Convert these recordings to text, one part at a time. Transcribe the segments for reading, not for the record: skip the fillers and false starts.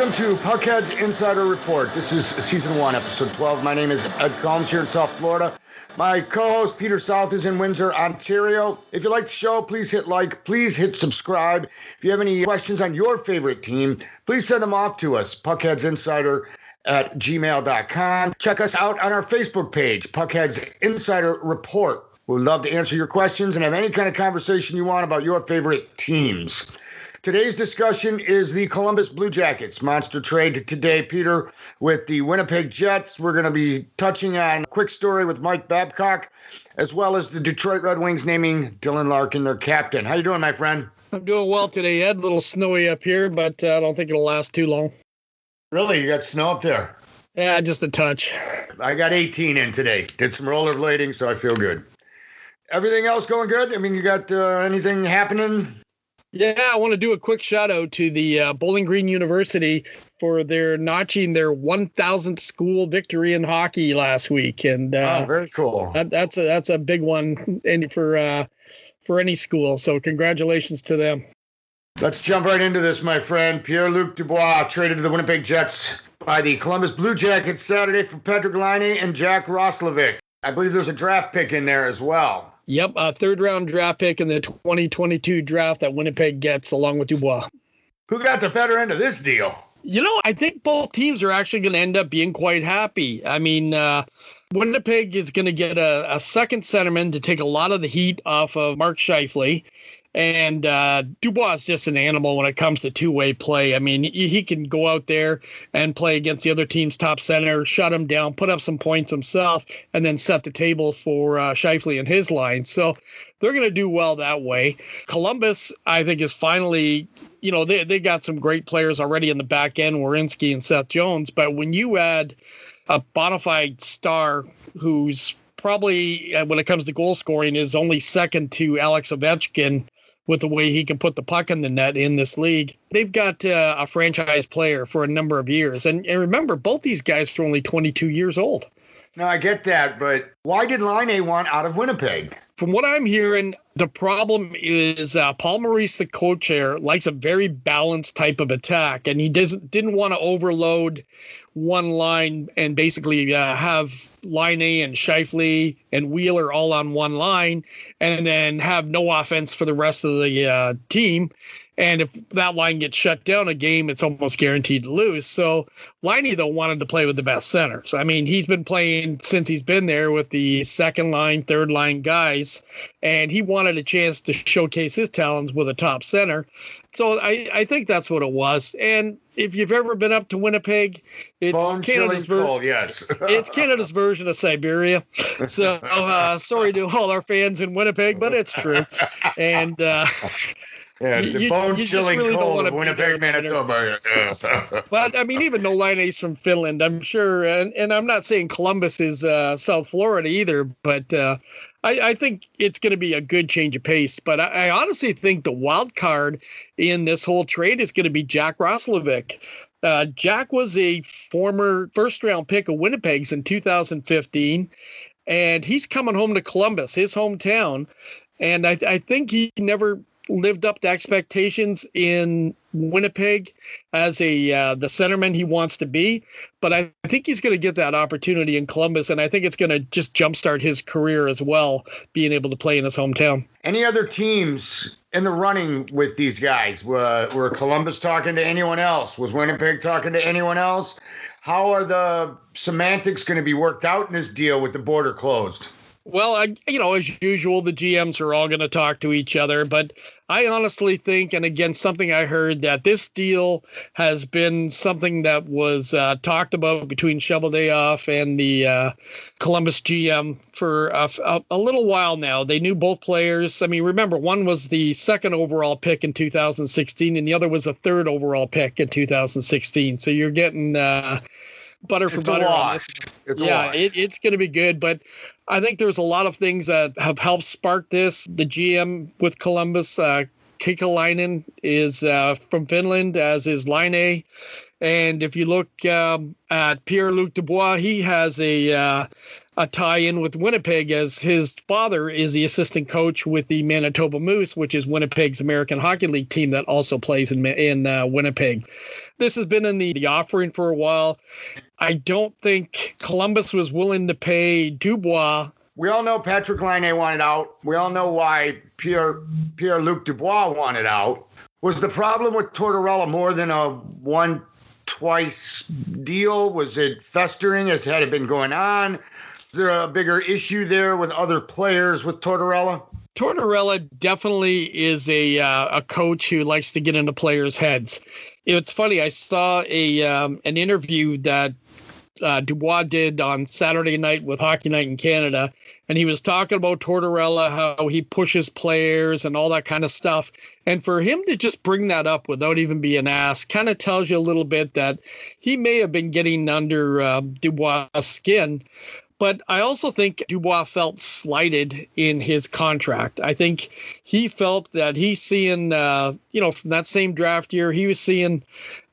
Welcome to PuckHeads Insider Report. This is Season 1, Episode 12. My name is Ed Combs here in South Florida. My co-host, Peter South, is in Windsor, Ontario. If you like the show, please hit like, please hit subscribe. If you have any questions on your favorite team, please send them off to us, puckheadsinsider@gmail.com. Check us out on our Facebook page, PuckHeads Insider Report. We'd love to answer your questions and have any kind of conversation you want about your favorite teams. Today's discussion is the Columbus Blue Jackets monster trade today, Peter, with the Winnipeg Jets. We're going to be touching on a quick story with Mike Babcock, as well as the Detroit Red Wings naming Dylan Larkin their captain. How you doing, my friend? I'm doing well today, Ed. A little snowy up here, but I don't think it'll last too long. Really? You got snow up there? Yeah, just a touch. I got 18 in today. Did some rollerblading, so I feel good. Everything else going good? I mean, you got anything happening? Yeah, I want to do a quick shout out to the Bowling Green University for their notching their 1,000th school victory in hockey last week, and very cool. That's a big one for any school. So congratulations to them. Let's jump right into this, my friend. Pierre-Luc Dubois traded to the Winnipeg Jets by the Columbus Blue Jackets Saturday for Patrick Laine and Jack Roslovic. I believe there's a draft pick in there as well. Yep, a third-round draft pick in the 2022 draft that Winnipeg gets along with Dubois. Who got the better end of this deal? You know, I think both teams are actually going to end up being quite happy. I mean, Winnipeg is going to get a second centerman to take a lot of the heat off of Mark Scheifele. And Dubois is just an animal when it comes to two-way play. I mean, he can go out there and play against the other team's top center, shut him down, put up some points himself, and then set the table for Scheifele and his line. So they're going to do well that way. Columbus, I think, is finally, you know, they got some great players already in the back end, Werenski and Seth Jones. But when you add a bona fide star who's probably, when it comes to goal scoring, is only second to Alex Ovechkin, with the way he can put the puck in the net in this league, they've got a franchise player for a number of years. And remember, both these guys are only 22 years old. No, I get that, but why did Laine want out of Winnipeg? From what I'm hearing, the problem is Paul Maurice, the coach there, likes a very balanced type of attack, and he didn't want to overload one line and basically have Laine and Scheifele and Wheeler all on one line and then have no offense for the rest of the team. And if that line gets shut down a game, it's almost guaranteed to lose. So Laine, though, wanted to play with the best centers. I mean, he's been playing since he's been there with the second line, third line guys, and he wanted a chance to showcase his talents with a top center. So I think that's what it was. And if you've ever been up to Winnipeg, it's Canada's cold, yes. It's Canada's version of Siberia. So sorry to all our fans in Winnipeg, but it's true. And yeah, the bone-chilling really cold of Winnipeg, Manitoba. But, I mean, even no Laine's from Finland, I'm sure. And I'm not saying Columbus is South Florida either, but I think it's going to be a good change of pace. But I honestly think the wild card in this whole trade is going to be Jack Roslovic. Jack was a former first-round pick of Winnipeg's in 2015, and he's coming home to Columbus, his hometown. And I think he never lived up to expectations in Winnipeg as the centerman he wants to be, but I think he's going to get that opportunity in Columbus, and I think it's going to just jumpstart his career as well, being able to play in his hometown. Any other teams in the running with these guys? Were Columbus talking to anyone else? Was Winnipeg talking to anyone else? How are the semantics going to be worked out in this deal with the border closed? Well, as usual, the GMs are all going to talk to each other. But I honestly think, and again, something I heard, that this deal has been something that was talked about between Cheveldayoff and the Columbus GM for a little while now. They knew both players. I mean, remember, one was the second overall pick in 2016, and the other was a third overall pick in 2016. So you're getting butter for butter on this. It's going to be good, but I think there's a lot of things that have helped spark this. The GM with Columbus, Kekalainen, is from Finland, as is Laine. And if you look at Pierre-Luc Dubois, he has a tie-in with Winnipeg, as his father is the assistant coach with the Manitoba Moose, which is Winnipeg's American Hockey League team that also plays in Winnipeg. This has been in the offering for a while. I don't think Columbus was willing to pay Dubois. We all know Patrick Laine wanted out. We all know why Pierre-Luc Dubois wanted out. Was the problem with Tortorella more than a one-twice deal? Was it festering as had it been going on? Is there a bigger issue there with other players with Tortorella? Tortorella definitely is a coach who likes to get into players' heads. It's funny. I saw an interview that Dubois did on Saturday night with Hockey Night in Canada, and he was talking about Tortorella, how he pushes players and all that kind of stuff. And for him to just bring that up without even being asked kind of tells you a little bit that he may have been getting under Dubois' skin. But I also think Dubois felt slighted in his contract. I think he felt that he's seeing, from that same draft year, he was seeing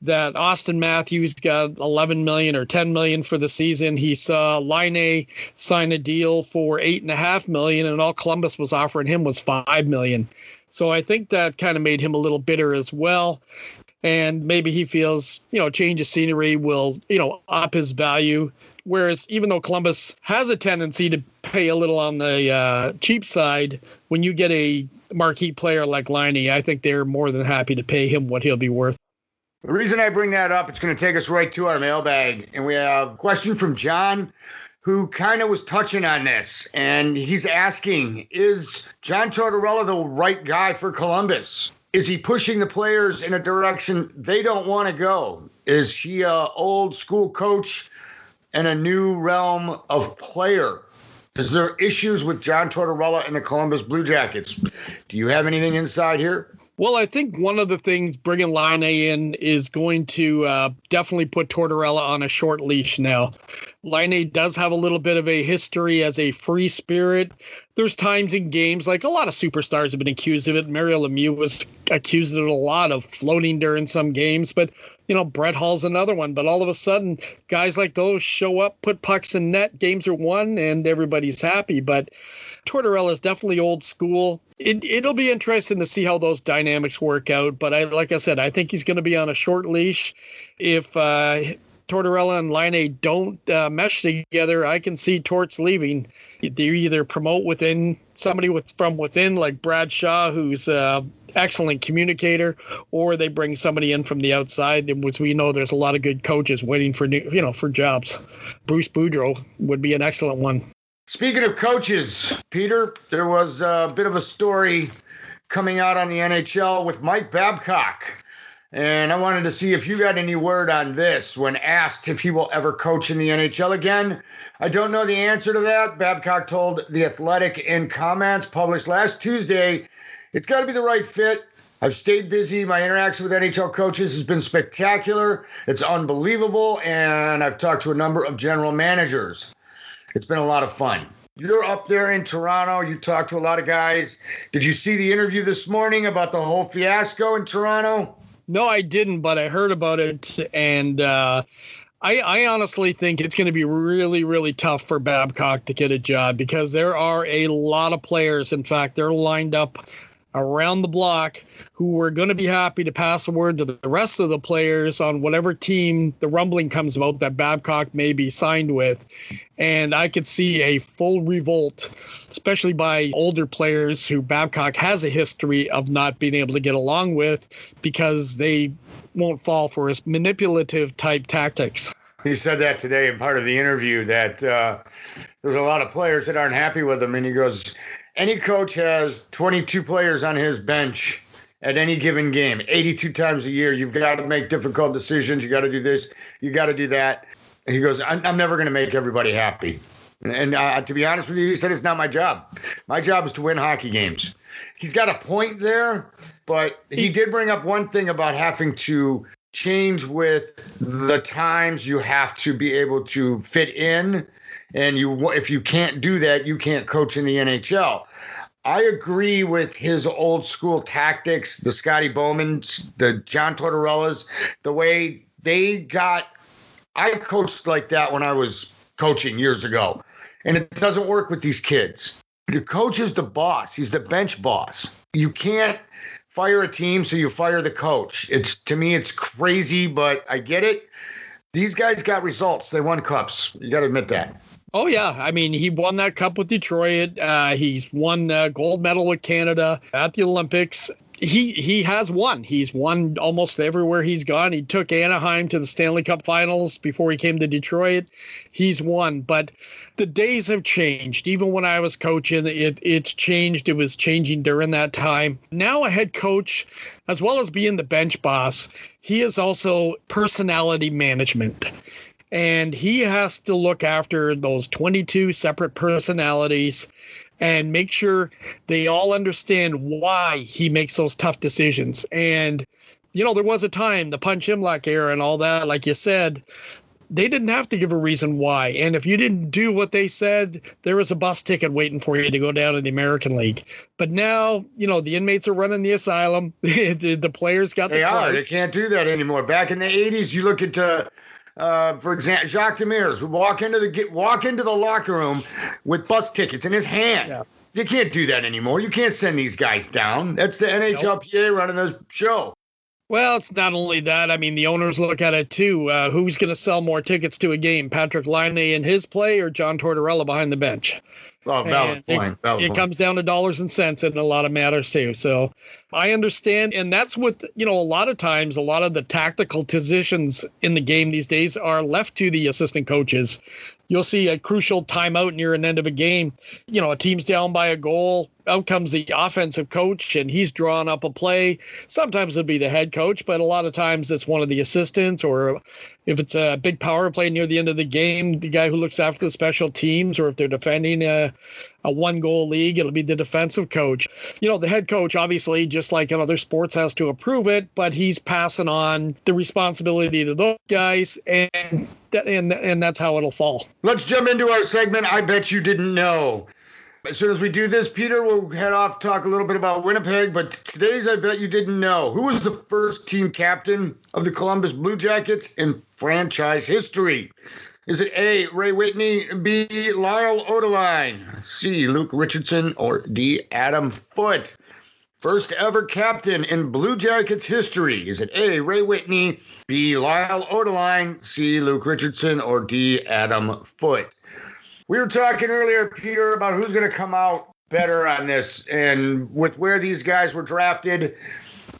that Austin Matthews got $11 million or $10 million for the season. He saw Laine sign a deal for $8.5 million, and all Columbus was offering him was $5 million. So I think that kind of made him a little bitter as well. And maybe he feels, change of scenery will, up his value. Whereas even though Columbus has a tendency to pay a little on the cheap side, when you get a marquee player like Laine, I think they're more than happy to pay him what he'll be worth. The reason I bring that up, it's going to take us right to our mailbag. And we have a question from John, who kind of was touching on this. And he's asking, is John Tortorella the right guy for Columbus? Is he pushing the players in a direction they don't want to go? Is he an old school coach and a new realm of player? Is there issues with John Tortorella and the Columbus Blue Jackets? Do you have anything inside here? Well, I think one of the things bringing Laine in is going to definitely put Tortorella on a short leash now. Laine does have a little bit of a history as a free spirit. There's times in games, like a lot of superstars have been accused of it. Mario Lemieux was accused of it a lot, of floating during some games. But, Brett Hull's another one. But all of a sudden, guys like those show up, put pucks in net, games are won, and everybody's happy. But Tortorella is definitely old school. It'll be interesting to see how those dynamics work out. But like I said, I think he's going to be on a short leash. If Tortorella and Laine don't mesh together, I can see Torts leaving. They either promote somebody from within, like Brad Shaw, who's an excellent communicator, or they bring somebody in from the outside. Which we know there's a lot of good coaches waiting for for jobs. Bruce Boudreau would be an excellent one. Speaking of coaches, Peter, there was a bit of a story coming out on the NHL with Mike Babcock. And I wanted to see if you got any word on this when asked if he will ever coach in the NHL again. I don't know the answer to that. Babcock told The Athletic in comments published last Tuesday, it's got to be the right fit. I've stayed busy. My interaction with NHL coaches has been spectacular. It's unbelievable. And I've talked to a number of general managers. It's been a lot of fun. You're up there in Toronto. You talked to a lot of guys. Did you see the interview this morning about the whole fiasco in Toronto? No, I didn't, but I heard about it. And I honestly think it's going to be really, really tough for Babcock to get a job because there are a lot of players. In fact, they're lined up around the block who are going to be happy to pass the word to the rest of the players on whatever team the rumbling comes about that Babcock may be signed with. And I could see a full revolt, especially by older players who Babcock has a history of not being able to get along with because they won't fall for his manipulative type tactics. He said that today in part of the interview that there's a lot of players that aren't happy with him. And he goes, any coach has 22 players on his bench at any given game, 82 times a year. You've got to make difficult decisions. You got to do this. You got to do that. He goes, I'm never going to make everybody happy. And to be honest with you, he said, it's not my job. My job is to win hockey games. He's got a point there, but he did bring up one thing about having to change with the times. You have to be able to fit in. And if you can't do that, you can't coach in the NHL. I agree with his old school tactics, the Scotty Bowmans, the John Tortorellas, the way they got. I coached like that when I was coaching years ago, and it doesn't work with these kids. The coach is the boss. He's the bench boss. You can't fire a team, so you fire the coach. To me, it's crazy, but I get it. These guys got results. They won cups. You got to admit that. Oh, yeah. I mean, he won that cup with Detroit. He's won gold medal with Canada at the Olympics. He has won. He's won almost everywhere he's gone. He took Anaheim to the Stanley Cup Finals before he came to Detroit. He's won. But the days have changed. Even when I was coaching, it's changed. It was changing during that time. Now a head coach, as well as being the bench boss, he is also personality management. And he has to look after those 22 separate personalities and make sure they all understand why he makes those tough decisions. And, there was a time, the Punch Imlach era and all that, like you said, they didn't have to give a reason why. And if you didn't do what they said, there was a bus ticket waiting for you to go down to the American League. But now, the inmates are running the asylum. The players got the clout. They can't do that anymore. Back in the 80s, you look at for example, Jacques Demers would walk into the locker room with bus tickets in his hand. Yeah. You can't do that anymore. You can't send these guys down. That's the NHLPA running the show. Well, it's not only that. I mean, the owners look at it too. Who's going to sell more tickets to a game, Patrick Laine and his play, or John Tortorella behind the bench? Oh, valid point. It comes down to dollars and cents in a lot of matters too. So I understand. And that's what, a lot of times, a lot of the tactical decisions in the game these days are left to the assistant coaches. You'll see a crucial timeout near an end of a game. A team's down by a goal. Out comes the offensive coach, and he's drawing up a play. Sometimes it'll be the head coach, but a lot of times it's one of the assistants, or if it's a big power play near the end of the game, the guy who looks after the special teams, or if they're defending a one-goal league, it'll be the defensive coach. The head coach, obviously, just like in other sports, has to approve it, but he's passing on the responsibility to those guys, and that's how it'll fall. Let's jump into our segment, I Bet You Didn't Know. As soon as we do this, Peter, we'll head off to talk a little bit about Winnipeg, but today's I Bet You Didn't Know. Who was the first team captain of the Columbus Blue Jackets in franchise history? Is it A, Ray Whitney, B, Lyle Odeline, C, Luke Richardson, or D, Adam Foote? First ever captain in Blue Jackets history. Is it A, Ray Whitney, B, Lyle Odeline, C, Luke Richardson, or D, Adam Foote? We were talking earlier, Peter, about who's going to come out better on this. And with where these guys were drafted,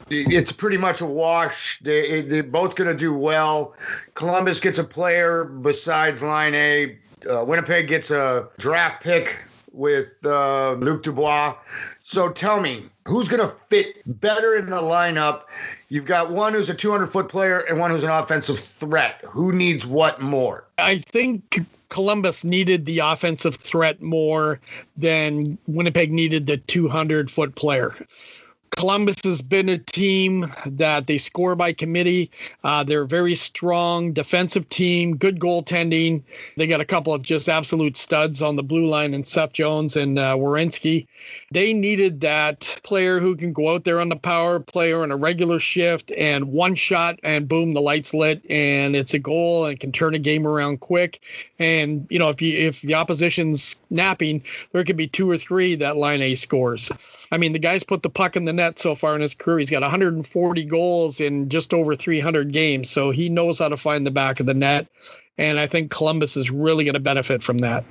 it's pretty much a wash. They're both going to do well. Columbus gets a player besides Line A. Winnipeg gets a draft pick with Luc Dubois. So tell me, who's going to fit better in the lineup? You've got one who's a 200-foot player and one who's an offensive threat. Who needs what more? I think Columbus needed the offensive threat more than Winnipeg needed the 200-foot player. Columbus has been a team that they score by committee. They're a very strong defensive team, good goaltending. They got a couple of just absolute studs on the blue line in Seth Jones and Werenski. They needed that player who can go out there on the power play or on a regular shift and one shot and boom, the light's lit and it's a goal and can turn a game around quick. And, if the opposition's napping, there could be 2 or 3 that Line A scores. I mean, the guy's put the puck in the net so far in his career. He's got 140 goals in just over 300 games, so he knows how to find the back of the net, and I think Columbus is really going to benefit from that.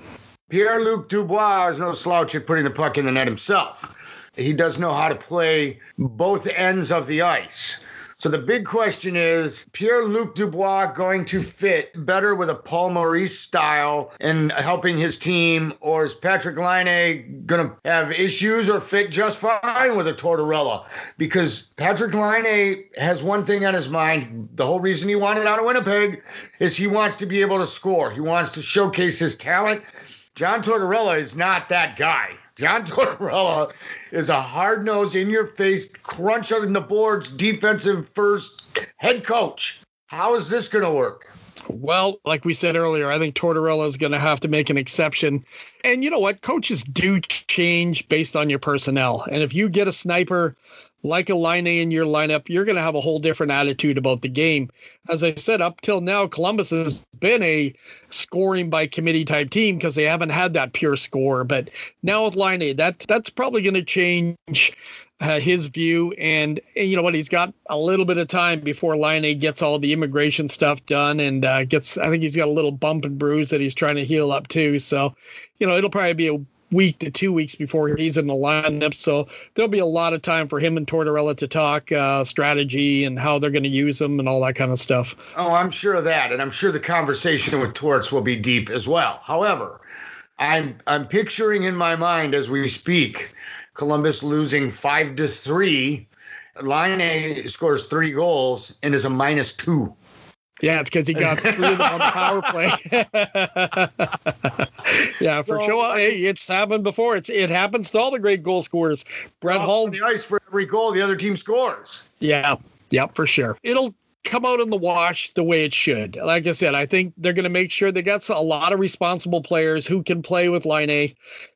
Pierre-Luc Dubois is no slouch at putting the puck in the net himself. He does know how to play both ends of the ice. So the big question is, Pierre-Luc Dubois going to fit better with a Paul Maurice style and helping his team, or is Patrick Laine going to have issues or fit just fine with a Tortorella? Because Patrick Laine has one thing on his mind. The whole reason he wanted out of Winnipeg is he wants to be able to score. He wants to showcase his talent. John Tortorella is not that guy. John Tortorella is a hard-nosed, in-your-face, crunch on the boards, defensive-first head coach. How is this going to work? Well, like we said earlier, I think Tortorella is going to have to make an exception. And you know what? Coaches do change based on your personnel. And if you get a sniper like a Line A in your lineup, you're going to have a whole different attitude about the game. As I said, up till now, Columbus has been a scoring by committee type team because they haven't had that pure score. But now with Line A, that's probably going to change. his view. And you know what? He's got a little bit of time before Laine gets all the immigration stuff done and I think he's got a little bump and bruise that he's trying to heal up too. So, you know, it'll probably be a week to 2 weeks before he's in the lineup. So there'll be a lot of time for him and Tortorella to talk strategy and how they're going to use him and all that kind of stuff. Oh, I'm sure of that. And I'm sure the conversation with Torts will be deep as well. However, I'm picturing in my mind as we speak, Columbus losing 5-3. Laine scores 3 goals and is a -2. Yeah, it's because he got 3 of them on the power play. Yeah, for sure. Hey, it's happened before. It happens to all the great goal scorers. Brett Hull on the ice for every goal the other team scores. Yeah, for sure. It'll come out in the wash the way it should. Like I said, I think they're going to make sure they got a lot of responsible players who can play with Laine,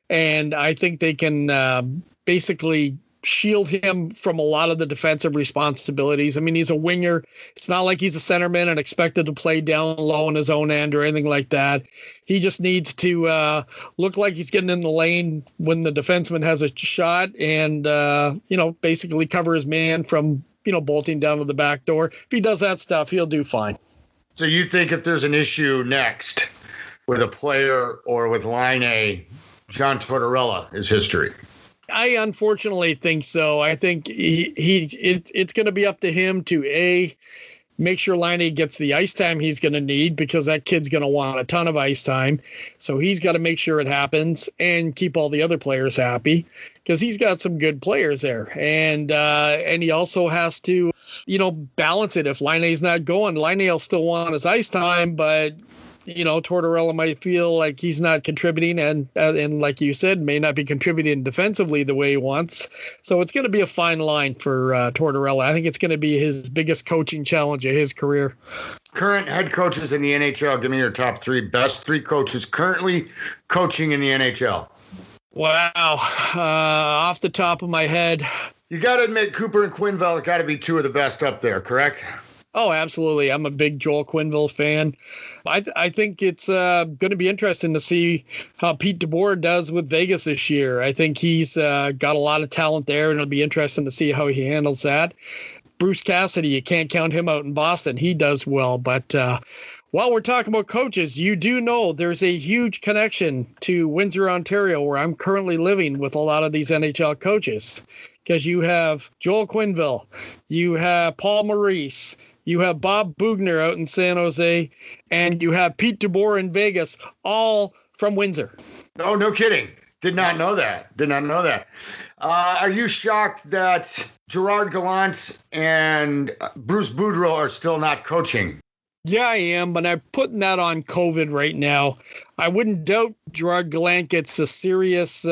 and I think they can basically shield him from a lot of the defensive responsibilities. I mean, he's a winger. It's not like he's a centerman and expected to play down low in his own end or anything like that. He just needs to look like he's getting in the lane when the defenseman has a shot and, basically cover his man from, bolting down to the back door. If he does that stuff, he'll do fine. So you think if there's an issue next with a player or with Laine, John Tortorella is history? I unfortunately think so. I think it's going to be up to him to make sure Laine gets the ice time he's going to need because that kid's going to want a ton of ice time. So he's got to make sure it happens and keep all the other players happy because he's got some good players there. And he also has to, balance it. If Laine's not going, Laine will still want his ice time, but Tortorella might feel like he's not contributing and like you said, may not be contributing defensively the way he wants. So it's going to be a fine line for Tortorella. I think it's going to be his biggest coaching challenge of his career. Current head coaches in the NHL, give me your top 3 best 3 coaches currently coaching in the NHL. Wow. Off the top of my head. You got to admit Cooper and Quenneville got to be 2 of the best up there, correct? Oh, absolutely. I'm a big Joel Quenneville fan. I think it's going to be interesting to see how Pete DeBoer does with Vegas this year. I think he's got a lot of talent there, and it'll be interesting to see how he handles that. Bruce Cassidy, you can't count him out in Boston. He does well. But while we're talking about coaches, you do know there's a huge connection to Windsor, Ontario, where I'm currently living with a lot of these NHL coaches. Because you have Joel Quenneville, you have Paul Maurice, you have Bob Bugner out in San Jose, and you have Pete DeBoer in Vegas, all from Windsor. Oh, no kidding. Did not know that. Are you shocked that Gerard Gallant and Bruce Boudreau are still not coaching? Yeah, I am, but I'm putting that on COVID right now. I wouldn't doubt Gerard Gallant gets a serious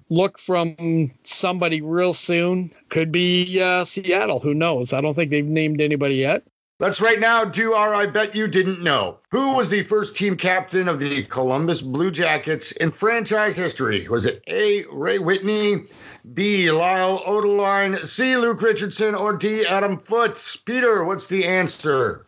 look from somebody real soon. Could be Seattle. Who knows? I don't think they've named anybody yet. Let's right now do our I Bet You Didn't Know. Who was the first team captain of the Columbus Blue Jackets in franchise history? Was it A, Ray Whitney, B, Lyle Odeline, C, Luke Richardson, or D, Adam Foote? Peter, what's the answer?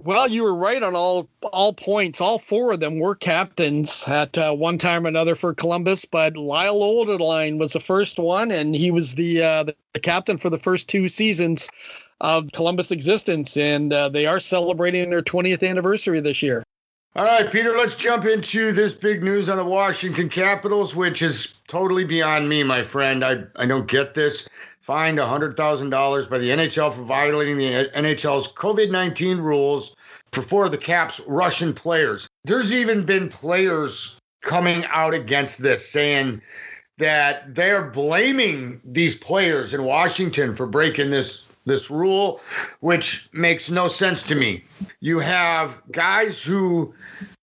Well, you were right on all points. All 4 of them were captains at one time or another for Columbus, but Lyle Odeline was the first one, and he was the captain for the first 2 seasons of Columbus' existence, and they are celebrating their 20th anniversary this year. All right, Peter, let's jump into this big news on the Washington Capitals, which is totally beyond me, my friend. I don't get this. Fined $100,000 by the NHL for violating the NHL's COVID-19 rules for 4 of the Caps' Russian players. There's even been players coming out against this, saying that they're blaming these players in Washington for breaking this rule, which makes no sense to me. You have guys who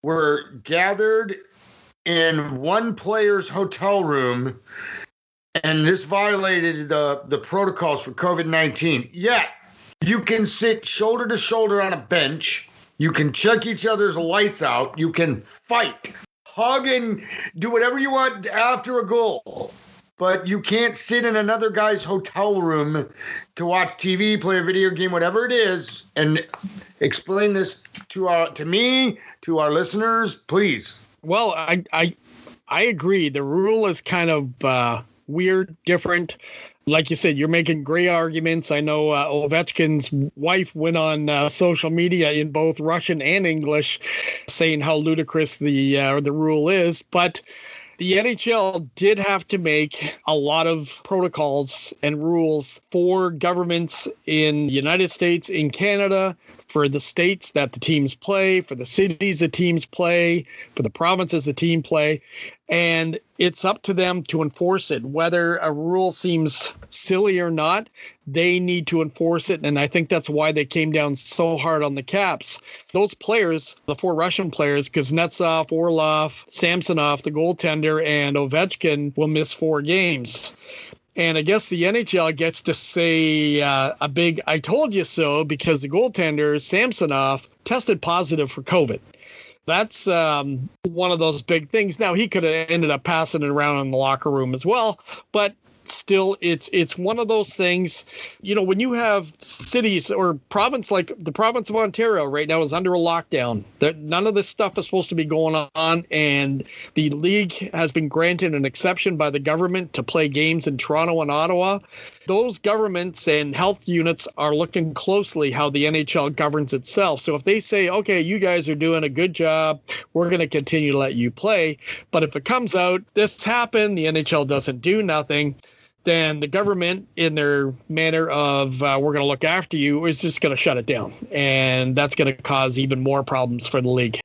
were gathered in one player's hotel room, and this violated the protocols for COVID-19. Yet, you can sit shoulder to shoulder on a bench. You can check each other's lights out. You can fight, hug, and do whatever you want after a goal. But you can't sit in another guy's hotel room to watch TV, play a video game, whatever it is, and explain this to me, to our listeners, please. Well, I agree. The rule is kind of weird, different. like you said, you're making great arguments. I know Ovechkin's wife went on social media in both Russian and English saying how ludicrous the rule is. But the NHL did have to make a lot of protocols and rules for governments in the United States, in Canada, for the states that the teams play, for the cities the teams play, for the provinces the team play. And it's up to them to enforce it. Whether a rule seems silly or not, they need to enforce it. And I think that's why they came down so hard on the Caps. Those players, the 4 Russian players, Kuznetsov, Orlov, Samsonov, the goaltender, and Ovechkin will miss 4 games. And I guess the NHL gets to say a big "I told you so" because the goaltender, Samsonov, tested positive for COVID. That's one of those big things. Now, he could have ended up passing it around in the locker room as well, but still, it's one of those things. You know, when you have cities or province like the province of Ontario right now is under a lockdown, none of this stuff is supposed to be going on, and the league has been granted an exception by the government to play games in Toronto and Ottawa. Those governments and health units are looking closely how the NHL governs itself. So if they say, okay, you guys are doing a good job, we're going to continue to let you play. But if it comes out, this happened, the NHL doesn't do nothing, then the government, in their manner of we're going to look after you, is just going to shut it down. And that's going to cause even more problems for the league.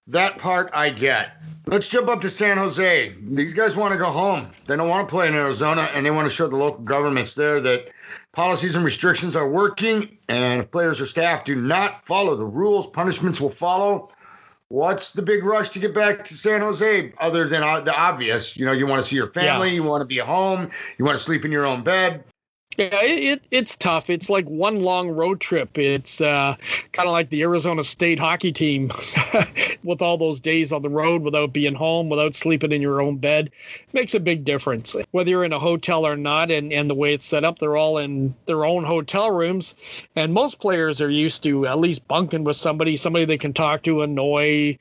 That part I get. Let's jump up to San Jose. These guys want to go home. They don't want to play in Arizona, and they want to show the local governments there that policies and restrictions are working, and if players or staff do not follow the rules, punishments will follow. What's the big rush to get back to San Jose other than the obvious? You know, you want to see your family, You want to be at home, you want to sleep in your own bed. Yeah, it's tough. It's like one long road trip. It's kind of like the Arizona State hockey team with all those days on the road without being home, without sleeping in your own bed. It makes a big difference. Whether you're in a hotel or not, and the way it's set up, they're all in their own hotel rooms. And most players are used to at least bunking with somebody they can talk to, annoy,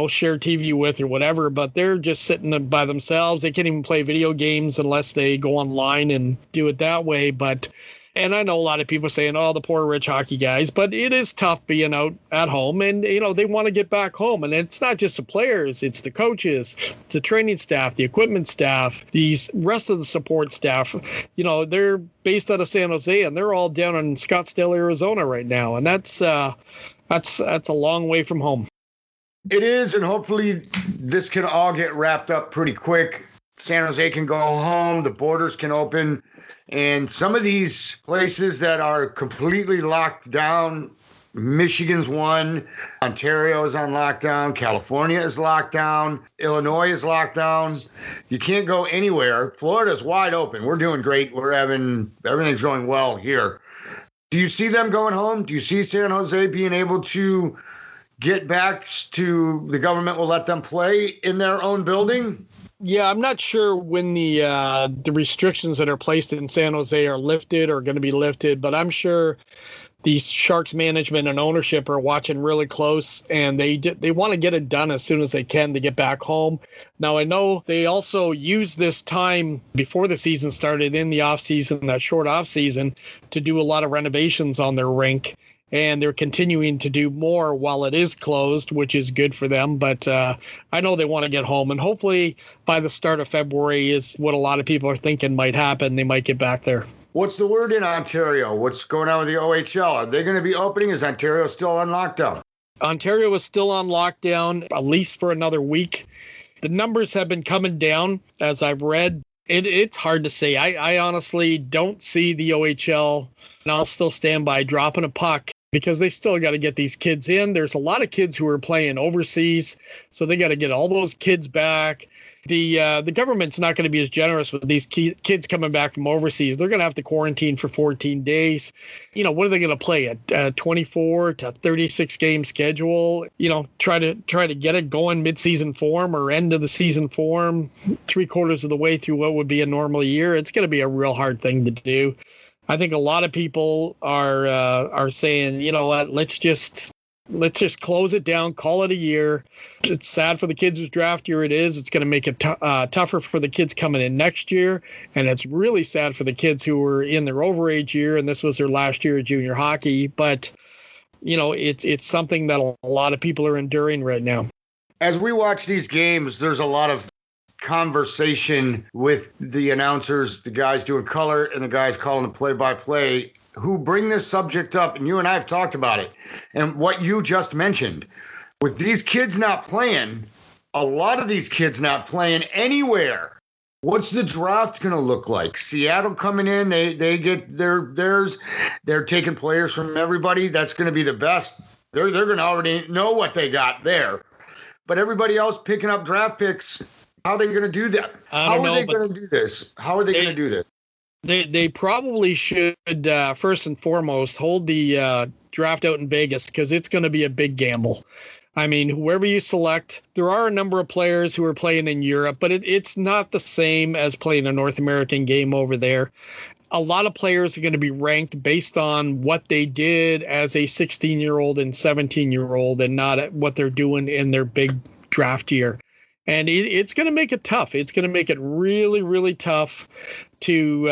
share TV with or whatever, but they're just sitting by themselves. They can't even play video games unless they go online and do it that way. And I know a lot of people saying, oh, the poor rich hockey guys, but it is tough being out at home, and, they want to get back home. And it's not just the players, it's the coaches, it's the training staff, the equipment staff, these rest of the support staff. They're based out of San Jose, and they're all down in Scottsdale, Arizona right now. And that's a long way from home. It is, and hopefully this can all get wrapped up pretty quick. San Jose can go home, the borders can open, and some of these places that are completely locked down, Michigan's one, Ontario is on lockdown, California is locked down, Illinois is locked down. You can't go anywhere. Florida's wide open. We're doing great. Everything's going well here. Do you see them going home? Do you see San Jose being able to get back to the government will let them play in their own building? Yeah, I'm not sure when the restrictions that are placed in San Jose are lifted or going to be lifted, but I'm sure these Sharks management and ownership are watching really close, and they want to get it done as soon as they can to get back home. Now, I know they also use this time before the season started in the offseason, that short offseason, to do a lot of renovations on their rink. And they're continuing to do more while it is closed, which is good for them. But I know they want to get home. And hopefully by the start of February is what a lot of people are thinking might happen. They might get back there. What's the word in Ontario? What's going on with the OHL? Are they going to be opening? Is Ontario still on lockdown? Ontario is still on lockdown, at least for another week. The numbers have been coming down, as I've read. It's hard to say. I honestly don't see the OHL, and I'll still stand by dropping a puck, because they still got to get these kids in. There's a lot of kids who are playing overseas, so they got to get all those kids back. The government's not going to be as generous with these kids coming back from overseas. They're going to have to quarantine for 14 days. What are they going to play? A 24 to 36 game schedule? Try to get it going mid-season form or end of the season form, 3/4 of the way through what would be a normal year. It's going to be a real hard thing to do. I think a lot of people are saying, you know what, let's just let's just close it down, call it a year. It's sad for the kids whose draft year it is. It's going to make it tougher for the kids coming in next year. And it's really sad for the kids who were in their overage year, and this was their last year of junior hockey. But, it's something that a lot of people are enduring right now. As we watch these games, there's a lot of conversation with the announcers, the guys doing color and the guys calling the play-by-play, who bring this subject up, and you and I have talked about it. And what you just mentioned, with these kids not playing, a lot of these kids not playing anywhere, what's the draft going to look like? Seattle coming in, they get theirs. They're taking players from everybody. That's going to be the best. They're going to already know what they got there. But everybody else picking up draft picks, how are they going to do that? How are they going to do this? They probably should, first and foremost, hold the draft out in Vegas, because it's going to be a big gamble. I mean, whoever you select, there are a number of players who are playing in Europe, but it's not the same as playing a North American game over there. A lot of players are going to be ranked based on what they did as a 16-year-old and 17-year-old, and not what they're doing in their big draft year. And it's going to make it tough. It's going to make it really, really tough to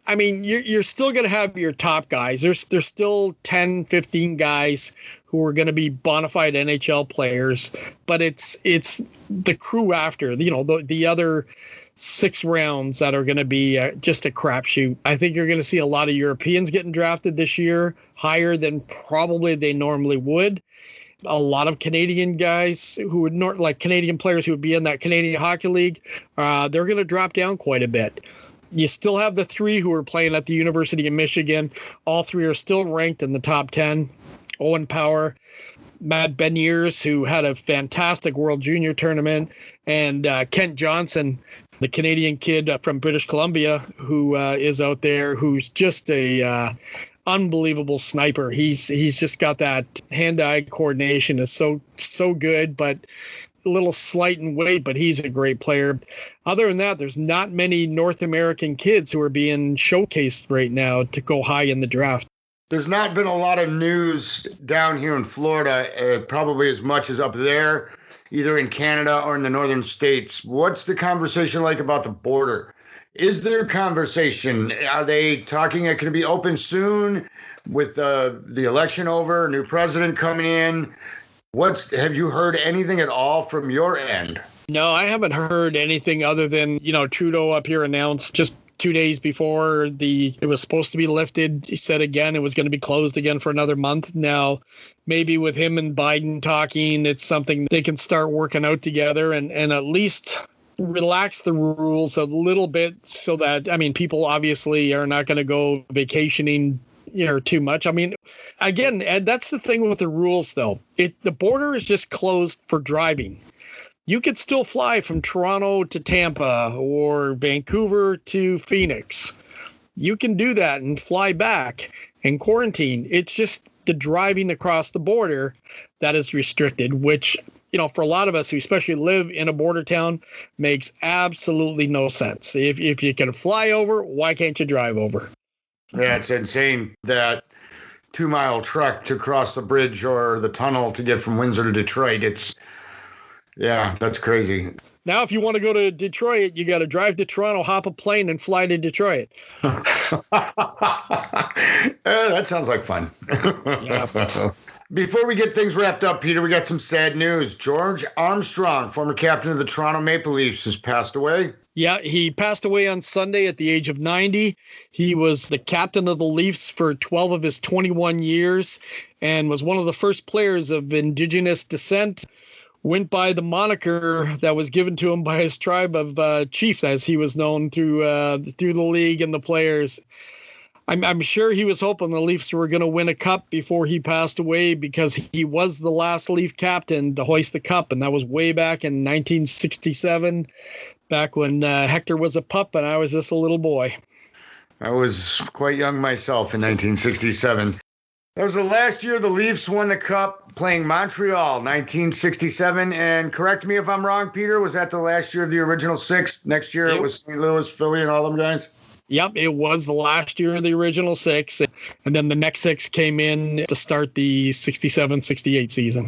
you're still going to have your top guys. There's still 10, 15 guys who are going to be bona fide NHL players, but it's the crew after, the other 6 rounds that are going to be just a crapshoot. I think you're going to see a lot of Europeans getting drafted this year, higher than probably they normally would. A lot of Canadian guys who would Canadian players who would be in that Canadian Hockey League, they're going to drop down quite a bit. You still have the 3 who are playing at the University of Michigan. All 3 are still ranked in the top 10. Owen Power, Matt Beniers, who had a fantastic World Junior tournament, and Kent Johnson, the Canadian kid from British Columbia, who is out there, who's just a unbelievable sniper. He's just got that hand-eye coordination. Is so good, but a little slight in weight, but he's a great player. Other than that, there's not many North American kids who are being showcased right now to go high in the draft. There's not been a lot of news down here in Florida, probably as much as up there, either in Canada or in the northern states. What's the conversation like about the border? Is there conversation? Are they talking it can be open soon with the election over, new president coming in? Have you heard anything at all from your end? No, I haven't heard anything other than, Trudeau up here announced just 2 days before it was supposed to be lifted. He said again it was going to be closed again for another month. Now, maybe with him and Biden talking, it's something they can start working out together and at least relax the rules a little bit so that, people obviously are not going to go vacationing too much. Again, Ed, that's the thing with the rules, though. The border is just closed for driving. You could still fly from Toronto to Tampa or Vancouver to Phoenix. You can do that and fly back and quarantine. It's just the driving across the border that is restricted, which, for a lot of us who especially live in a border town, makes absolutely no sense. If you can fly over, why can't you drive over? Yeah, it's insane that 2-mile trek to cross the bridge or the tunnel to get from Windsor to Detroit. That's crazy. Now, if you want to go to Detroit, you got to drive to Toronto, hop a plane, and fly to Detroit. That sounds like fun. Yeah. Before we get things wrapped up, Peter, we got some sad news. George Armstrong, former captain of the Toronto Maple Leafs, has passed away. Yeah, he passed away on Sunday at the age of 90. He was the captain of the Leafs for 12 of his 21 years and was one of the first players of Indigenous descent. Went by the moniker that was given to him by his tribe of Chiefs, as he was known through the league and the players. I'm sure he was hoping the Leafs were going to win a cup before he passed away, because he was the last Leaf captain to hoist the cup, and that was way back in 1967, back when Hector was a pup and I was just a little boy. I was quite young myself in 1967. That was the last year the Leafs won the cup, playing Montreal, 1967. And correct me if I'm wrong, Peter, was that the last year of the original 6? Next year it was St. Louis, Philly, and all them guys? Yep, it was the last year of the original 6, and then the next 6 came in to start the 67-68 season.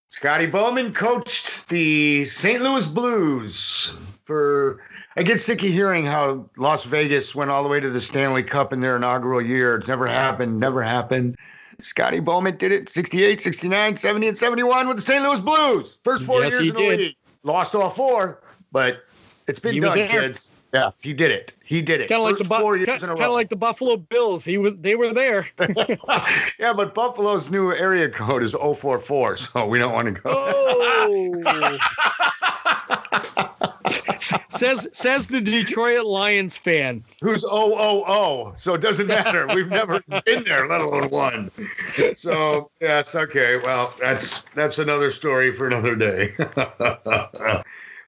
Scotty Bowman coached the St. Louis Blues I get sick of hearing how Las Vegas went all the way to the Stanley Cup in their inaugural year. It's never happened. Scotty Bowman did it 68, 69, 70, and 71 with the St. Louis Blues. First 4 years in the league. Lost all 4. But it's been done, kids. Yeah, he did it. Kind of like 4 years in a row. Kind of like the Buffalo Bills. They were there. Yeah, but Buffalo's new area code is 044, so we don't want to go. Oh. says the Detroit Lions fan. Who's 000, so it doesn't matter. We've never been there, let alone won. So, yes, okay. Well, that's another story for another day.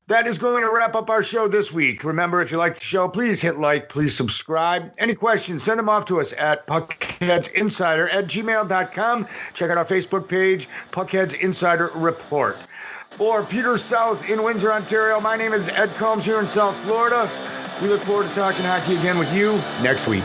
That is going to wrap up our show this week. Remember, if you like the show, please hit like, please subscribe. Any questions, send them off to us at puckheadsinsider@gmail.com. Check out our Facebook page, PuckHeads Insider Report. For Peter South in Windsor, Ontario, my name is Ed Combs here in South Florida. We look forward to talking hockey again with you next week.